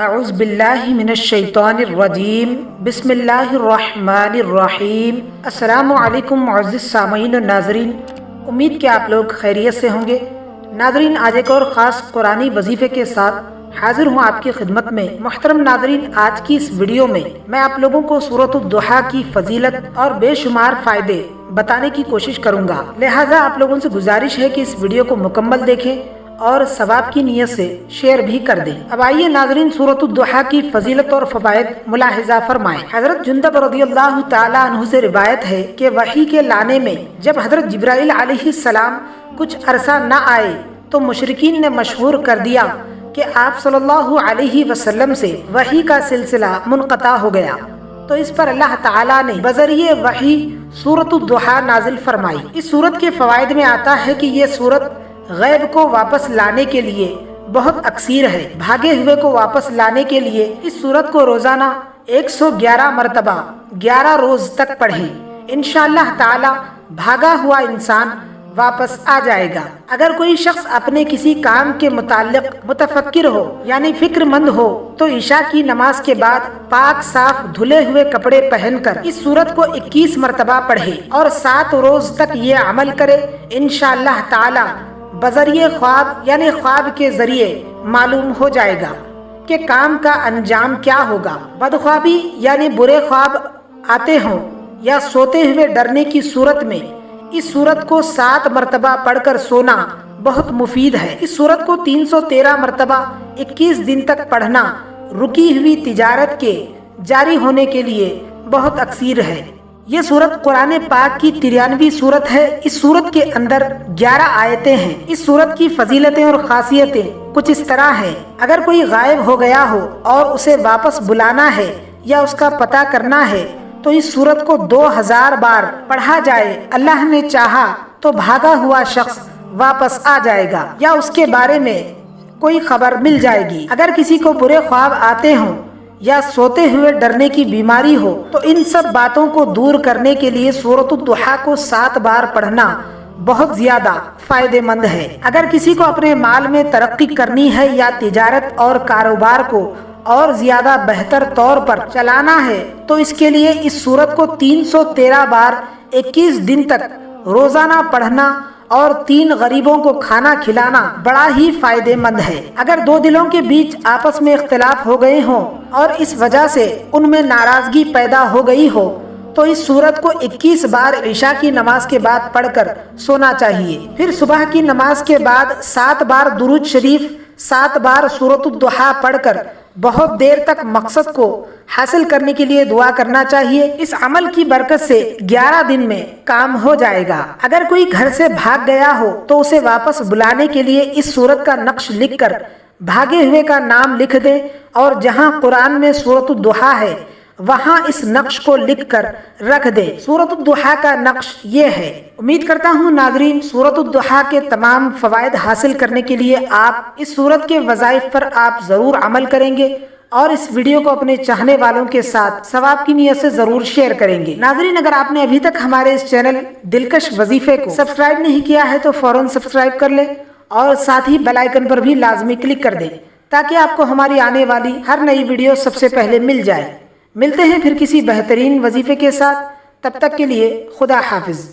اعوذ باللہ من الشیطان الرجیم بسم اللہ الرحمن الرحیم۔ السلام علیکم معزز سامعین و ناظرین، امید کہ آپ لوگ خیریت سے ہوں گے۔ ناظرین، آج ایک اور خاص قرآنی وظیفے کے ساتھ حاضر ہوں آپ کی خدمت میں۔ محترم ناظرین، آج کی اس ویڈیو میں آپ لوگوں کو سورۃ الضحیٰ کی فضیلت اور بے شمار فائدے بتانے کی کوشش کروں گا، لہٰذا آپ لوگوں سے گزارش ہے کہ اس ویڈیو کو مکمل دیکھیں اور ثواب کی نیت سے شیئر بھی کر دیں۔ اب آئیے ناظرین، سورۃ الضحیٰ کی فضیلت اور فوائد ملاحظہ فرمائیں۔ حضرت جندب رضی اللہ تعالیٰ عنہ سے روایت ہے کہ وحی کے لانے میں جب حضرت جبرائیل علیہ السلام کچھ عرصہ نہ آئے تو مشرکین نے مشہور کر دیا کہ آپ صلی اللہ علیہ وسلم سے وحی کا سلسلہ منقطع ہو گیا، تو اس پر اللہ تعالیٰ نے بذریعہ وحی سورۃ الضحیٰ نازل فرمائی۔ اس سورت کے فوائد میں آتا ہے کہ یہ سورت غیب کو واپس لانے کے لیے بہت اکثیر ہے۔ بھاگے ہوئے کو واپس لانے کے لیے اس سورت کو روزانہ 111 مرتبہ 11 روز تک پڑھیں، انشاءاللہ تعالی بھاگا ہوا انسان واپس آ جائے گا۔ اگر کوئی شخص اپنے کسی کام کے متعلق متفکر ہو یعنی فکر مند ہو تو عشاء کی نماز کے بعد پاک صاف دھلے ہوئے کپڑے پہن کر اس سورت کو 21 مرتبہ پڑھے اور 7 روز تک یہ عمل کرے، انشاءاللہ تعالی بذریعہ خواب یعنی خواب کے ذریعے معلوم ہو جائے گا کہ کام کا انجام کیا ہوگا۔ بدخوابی یعنی برے خواب آتے ہوں یا سوتے ہوئے ڈرنے کی صورت میں اس سورت کو 7 مرتبہ پڑھ کر سونا بہت مفید ہے۔ اس سورت کو 313 مرتبہ 21 دن تک پڑھنا رکی ہوئی تجارت کے جاری ہونے کے لیے بہت اکثیر ہے۔ یہ سورت قرآن پاک کی 93ویں سورت ہے۔ اس سورت کے اندر 11 آیتیں ہیں۔ اس سورت کی فضیلتیں اور خاصیتیں کچھ اس طرح ہیں۔ اگر کوئی غائب ہو گیا ہو اور اسے واپس بلانا ہے یا اس کا پتہ کرنا ہے تو اس سورت کو 2000 بار پڑھا جائے، اللہ نے چاہا تو بھاگا ہوا شخص واپس آ جائے گا یا اس کے بارے میں کوئی خبر مل جائے گی۔ اگر کسی کو برے خواب آتے ہوں یا سوتے ہوئے ڈرنے کی بیماری ہو تو ان سب باتوں کو دور کرنے کے لیے سورۃ الضحیٰ کو 7 بار پڑھنا بہت زیادہ فائدہ مند ہے۔ اگر کسی کو اپنے مال میں ترقی کرنی ہے یا تجارت اور کاروبار کو اور زیادہ بہتر طور پر چلانا ہے تو اس کے لیے اس سورت کو 313 بار 21 دن تک روزانہ پڑھنا اور 3 غریبوں کو کھانا کھلانا بڑا ہی فائدہ مند ہے۔ اگر 2 دلوں کے بیچ آپس میں اختلاف ہو گئے ہوں اور اس وجہ سے ان میں ناراضگی پیدا ہو گئی ہو تو اس سورت کو 21 بار عشاء کی نماز کے بعد پڑھ کر سونا چاہیے۔ پھر صبح کی نماز کے بعد 7 بار درود شریف 7 بار سورۃ الضحیٰ پڑھ کر بہت دیر تک مقصد کو حاصل کرنے کے لیے دعا کرنا چاہیے۔ اس عمل کی برکت سے 11 دن میں کام ہو جائے گا۔ اگر کوئی گھر سے بھاگ گیا ہو تو اسے واپس بلانے کے لیے اس سورت کا نقش لکھ کر بھاگے ہوئے کا نام لکھ دے اور جہاں قرآن میں سورۃ الضحیٰ ہے وہاں اس نقش کو لکھ کر رکھ دے۔ سورۃ الضحیٰ کا نقش یہ ہے۔ امید کرتا ہوں ناظرین سورۃ الضحیٰ کے تمام فوائد حاصل کرنے کے لیے آپ اس سورت کے وظائف پر آپ ضرور عمل کریں گے اور اس ویڈیو کو اپنے چاہنے والوں کے ساتھ ثواب کی نیت سے ضرور شیئر کریں گے۔ ناظرین، اگر آپ نے ابھی تک ہمارے اس چینل دلکش وظیفے کو سبسکرائب نہیں کیا ہے تو فوراً سبسکرائب کر لیں اور ساتھ ہی بیل آئیکن پر بھی لازمی کلک کر دیں تاکہ آپ کو ہماری آنے والی ہر نئی ویڈیو سب سے پہلے مل جائے۔ ملتے ہیں پھر کسی بہترین وظیفے کے ساتھ، تب تک کے لیے خدا حافظ۔